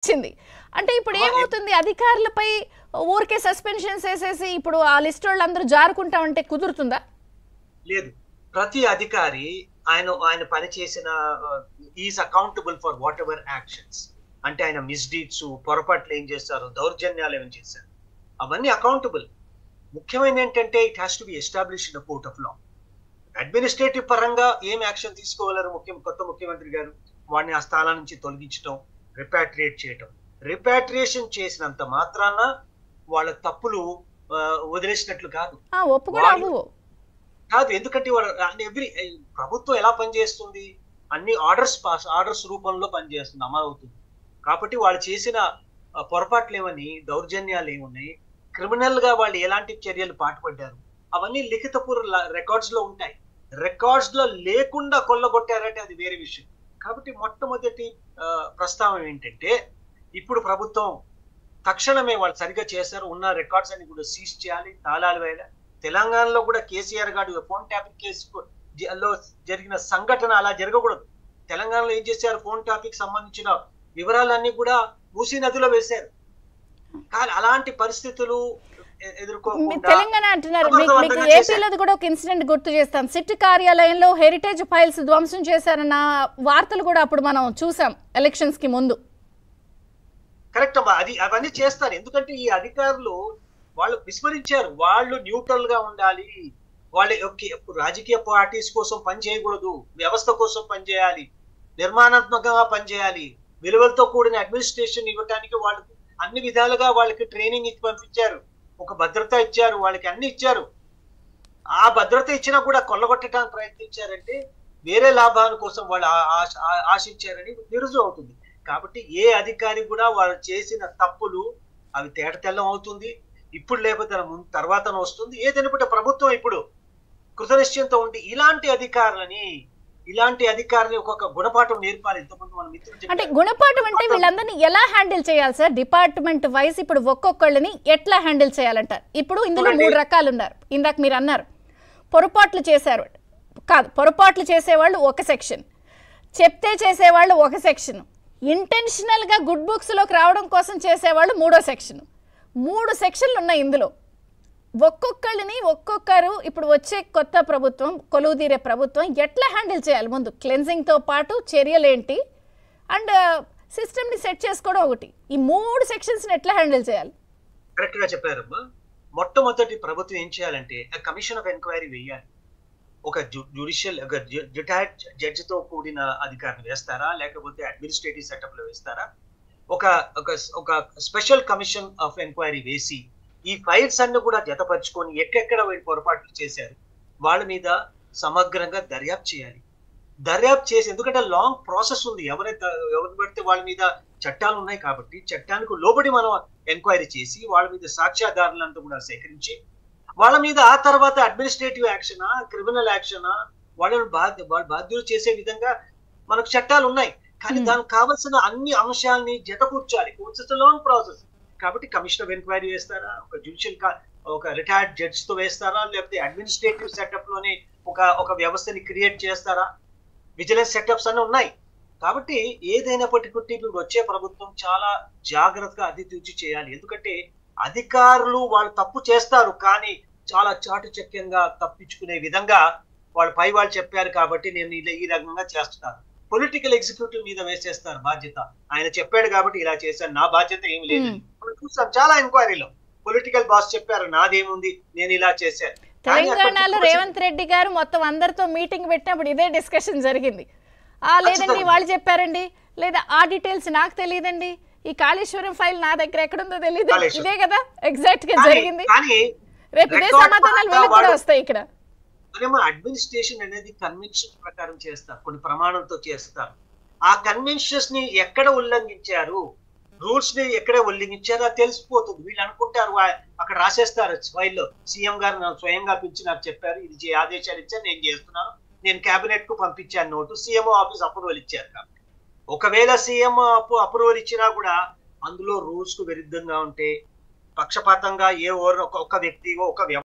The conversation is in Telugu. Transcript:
వచ్చింది. అంటే ఇప్పుడు ఏమవుతుంది, అధికారులపై ఊరికే సస్పెన్షన్స్ వేసేసి ఇప్పుడు ఆ లిస్ట్ వాళ్ళందరూ జారుకుంటా ఉంటే కుదురుతుందా? లేదు. ప్రతి అధికారి ఆయన పని చేసిన is accountable for what ever actions. అంటే ఆయన మిస్‌డీడ్స్, పొరపాట్లు ఏం చేశారు, దౌర్జన్యాలు ఏం చేశారు, అవన్నీ అకౌంటబుల్. ముఖ్యమైనది ఏంటంటే it has to be establish in the court of law. Administrative పరంగా ఏం యాక్షన్ తీసుకోగలరు కొత్త ముఖ్యమంత్రి గారు? వాడిని ఆ స్థానం నుంచి తొలగించడం, రిపాట్రియేట్ చేయటం. రిపాట్రియేషన్ చేసినంత మాత్రాన వాళ్ళ తప్పులు వదిలేసినట్లు కాదు. కాదు, ఎందుకంటే ప్రభుత్వం ఎలా పనిచేస్తుంది, అన్ని ఆర్డర్స్ రూపంలో పనిచేస్తుంది, అమలవుతుంది. కాబట్టి వాళ్ళు చేసిన పొరపాట్లు ఏమని, దౌర్జన్యాలు ఏమున్నాయి, క్రిమినల్ గా వాళ్ళు ఎలాంటి చర్యలు పాటుపడ్డారు, అవన్నీ లిఖితపూర్వ రికార్డ్స్ లో ఉంటాయి. రికార్డ్స్ లో లేకుండా కొల్లగొట్టారంటే అది వేరే విషయం. కాబట్టి మొట్టమొదటి ప్రస్తావన ఏంటంటే, ఇప్పుడు ప్రభుత్వం తక్షణమే వాళ్ళు సరిగ్గా చేశారు, ఉన్న రికార్డ్స్ అన్ని కూడా సీజ్ చేయాలి, తాళాలు వేయాలి. తెలంగాణలో కూడా కేసీఆర్ గారు ఫోన్ ట్యాపింగ్ కేసులో జరిగిన సంఘటన అలా జరగకూడదు. తెలంగాణలో ఏం చేశారు, ఫోన్ ట్యాపింగ్ సంబంధించిన వివరాలన్నీ కూడా మూసీ నదిలో వేశారు. కానీ అలాంటి పరిస్థితులు తెలంగాణ అంటున్నారు. మీకు ఏపీలో కూడా ఒక ఇన్సిడెంట్ గుర్తు చేస్తాం. సిట్ కార్యాలయంలో హెరిటేజ్ ఫైల్స్ ధ్వంసం చేశారన్న వార్తలు కూడా అప్పుడు మనం చూసాం ఎలక్షన్స్ కి ముందు. కరెక్ట్ అమ్మా, అవన్నీ చేస్తారు. ఎందుకంటే ఈ అధికారులు వాళ్ళు విస్మరించారు. వాళ్ళు న్యూట్రల్ గా ఉండాలి, వాళ్ళు రాజకీయ పార్టీస్ కోసం పని చేయకూడదు, వ్యవస్థ కోసం పనిచేయాలి, నిర్మాణాత్మకంగా పనిచేయాలి, విలువలతో కూడిన అడ్మినిస్ట్రేషన్ ఇవ్వడానికి వాళ్ళు అన్ని విధాలుగా వాళ్ళకి ట్రైనింగ్ ఇచ్చి పంపించారు, ఒక భద్రత ఇచ్చారు, వాళ్ళకి అన్ని ఇచ్చారు. ఆ భద్రత ఇచ్చినా కూడా కొల్లగొట్టడానికి ప్రయత్నించారంటే వేరే లాభాల కోసం వాళ్ళు ఆశించారని నిరుజువు అవుతుంది. కాబట్టి ఏ అధికారి కూడా వాళ్ళు చేసిన తప్పులు అవి తేటతెల్లం అవుతుంది. ఇప్పుడు లేకపోతే తర్వాత వస్తుంది. ఏదైనా ప్రభుత్వం ఇప్పుడు కృతనిశ్చయంతో ఉండి ఇలాంటి అధికారులని ఒక్కొక్క గుణపాఠం నేర్పాలి. ఇంతకుముందు మన మిత్రులు అంటే గుణపాఠం అంటే వీళ్ళందరినీ ఎలా హ్యాండిల్ చేయాలి సార్? డిపార్ట్మెంట్ వైజ్ ఇప్పుడు ఒక్కొక్కళ్ళని ఎట్లా హ్యాండిల్ చేయాలంటారు? ఇప్పుడు ఇందులో 3 రకాలు ఉన్నారు. ఇందాక మీరు అన్నారు పొరపాట్లు చేశారు కాదు, పొరపాట్లు చేసేవాళ్ళు ఒక సెక్షన్, చెప్తే చేసేవాళ్ళు ఒక సెక్షన్, ఇంటెన్షనల్ గా గుడ్ బుక్స్ లోకి రావడం కోసం చేసేవాళ్ళు 3వ సెక్షన్. 3 సెక్షన్లు ఉన్నాయి ఇందులో. ఒక్కొక్కరు ఇప్పుడు వచ్చే కొత్త ప్రభుత్వం, కొలువుదీరే ప్రభుత్వం ఎట్లా హ్యాండిల్ చేయాలి? ముందు క్లెన్జింగ్ తో పాటు చర్యలు ఏంటి అండ్ సిస్టమ్ ని సెట్ చేసుకోవడం ఒకటి. ఈ 3 సెక్షన్స్ ని ఎట్లా హ్యాండిల్ చేయాలి? కరెక్ట్ గా చెప్పారమ్మా. మొట్టమొదటి ప్రభుత్వం ఏం చేయాలంటే కమిషన్ ఆఫ్ ఎంక్వైరీ వేయాలి. ఒక జ్యుడిషియల్ రిటైర్డ్ జడ్జి తో కూడిన అధికారిని వేస్తారా, లేకపోతే అడ్మినిస్ట్రేటివ్ సెటప్ లో వేస్తారా? ఒక స్పెషల్ కమిషన్ ఆఫ్ ఎంక్వైరీ వేసి ఈ ఫైల్స్ అన్ని కూడా జతపరుచుకొని ఎక్కడెక్కడ వీళ్ళు పొరపాట్లు చేశారు వాళ్ళ మీద సమగ్రంగా దర్యాప్తు చేయాలి. దర్యాప్తు చేసి, ఎందుకంటే లాంగ్ ప్రాసెస్ ఉంది, ఎవరిని పడితే వాళ్ళ మీద చట్టాలు ఉన్నాయి కాబట్టి చట్టానికి లోబడి మనం ఎంక్వైరీ చేసి వాళ్ళ మీద సాక్ష్యాధారాలంతా కూడా సేకరించి వాళ్ళ మీద ఆ తర్వాత అడ్మినిస్ట్రేటివ్ యాక్షనా, క్రిమినల్ యాక్షనా, వాళ్ళని బాధ్యులు చేసే విధంగా మనకు చట్టాలు ఉన్నాయి. కానీ దానికి కావాల్సిన అన్ని అంశాలని జతకూర్చాలి. It's long process. కాబట్టి కమిషన్ ఆఫ్ ఎంక్వైరీ వేస్తారా, ఒక రిటైర్డ్ జడ్జ్ తో వేస్తారా, లేకపోతే అడ్మినిస్ట్రేటివ్ సెటప్ లోనే ఒక వ్యవస్థని క్రియేట్ చేస్తారా? విజిలెన్స్ సెటప్స్ అన్ని ఉన్నాయి. కాబట్టి ఏదైనప్పటికీ ఇప్పుడు వచ్చే ప్రభుత్వం చాలా జాగ్రత్తగా అధితూచి చేయాలి. ఎందుకంటే అధికారులు వాళ్ళు తప్పు చేస్తారు, కానీ చాలా చాటుచక్యంగా తప్పించుకునే విధంగా వాళ్ళు చెప్పారు కాబట్టి నేను ఈ రకంగా చేస్తున్నాను. పొలిటికల్ ఎగ్జిక్యూటివ్ మీద వేసేస్తారు బాధ్యత. ఆయన చెప్పాడు కాబట్టి ఇలా చేశాను, నా బాధ్యత ఏం లేదు. మనం చూసాం చాలా ఎంక్వైరీలో పొలిటికల్ బాస్ చెప్పారు, నాదేముంది, నేను ఇలా చేశాను. తెలంగాణలో రేవంత్ రెడ్డి గారు మొత్తం అందరితో మీటింగ్ పెట్టినప్పుడు ఇదే డిస్కషన్ జరిగింది. లేదండి వాళ్ళు చెప్పారండి, లేదా ఆ డీటెయిల్స్ నాకు తెలియదండి, ఈ కాళేశ్వరం ఫైల్ నా దగ్గర ఎక్కడుందో తెలియదు, ఇదే కదా ఎగ్జాక్ట్ గా జరిగింది. రేపు ఇదే సమాధానాలు వీళ్ళకి కూడా వస్తాయి. ఇక్కడ అడ్మినిస్ట్రేషన్ అనేది కన్వెన్షన్ ప్రకారం చేస్తారు, కొన్ని ప్రమాణంతో చేస్తారు. ఆ కన్వెన్షన్స్ ని ఎక్కడ ఉల్లంఘించారు, రూల్స్ ని ఎక్కడ ఉల్లంఘించారు అది తెలిసిపోతుంది. వీళ్ళు అనుకుంటారు అక్కడ రాసేస్తారు ఫైల్లో, సీఎం గారు నాకు స్వయంగా పిలిచి నాకు చెప్పారు, ఇది ఆదేశాలు ఇచ్చారు, నేను చేస్తున్నాను, నేను కేబినెట్ కు పంపించాను నోటు, సీఎంఓ ఆఫీస్ అప్రూవల్ ఇచ్చారు. కాబట్టి ఒకవేళ సీఎం అప్రూవల్ ఇచ్చినా కూడా అందులో రూల్స్ కు విరుద్ధంగా ఉంటే, పక్షపాతంగా ఒక వ్యక్తి ఒక